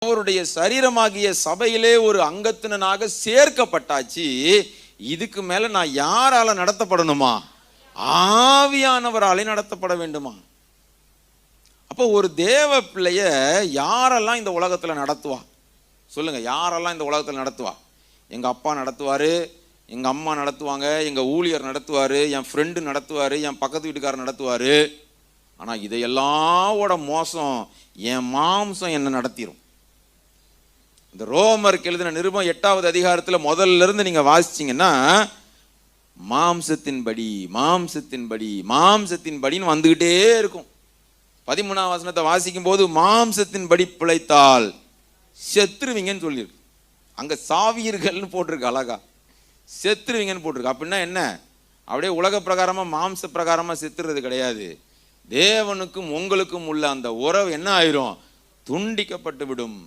அவருடைய சரீரமாகிய சபையிலே ஒரு அங்கத்தினனாக சேர்க்கப்பட்டாச்சு. இதுக்கு மேல நான் யாரால நடத்தப்படணுமா? ஆவியானவராலே நடத்தப்பட வேண்டுமா? அப்போ ஒரு தேவ பிள்ளைய யாரெல்லாம் இந்த உலகத்துல நடத்துவா? சொல்லுங்க, யாரெல்லாம் இந்த உலகத்துல நடத்துவா? எங்க அப்பா நடத்துவாரு, எங்க அம்மா நடத்துவாங்க, எங்க ஊழியர் நடத்துவாரு, என் ஃப்ரெண்டு நடத்துவாரு, என் பக்கத்து வீட்டுக்காரர் நடத்துவாரு. ஆனா இதையெல்லாம் மோசம் என் மாம்சம் என்ன நடத்திரும். இந்த ரோமருக்கு எழுதின நிருபம் 8வது அதிகாரத்துல முதல்ல இருந்து நீங்க வாசிச்சீங்கன்னா மாம்சத்தின்படி மாம்சத்தின்படி மாம்சத்தின்படின்னு வந்துகிட்டே இருக்கும். 13ஆம் வசனத்தை வாசிக்கும் போது மாம்சத்தின்படி பிழைத்தால் செத்துருவீங்கன்னு சொல்லியிருக்கு. அங்க சாவீர்கள்னு போட்டிருக்கு, அழகா செத்துருவீங்கன்னு போட்டிருக்கு. அப்படின்னா என்ன? அப்படியே உலக பிரகாரமா மாம்ச பிரகாரமா செத்துறது கிடையாது. தேவனுக்கும் உங்களுக்கும் உள்ள அந்த உறவு என்ன ஆயிரும்? துண்டிக்கப்பட்டு விடும்.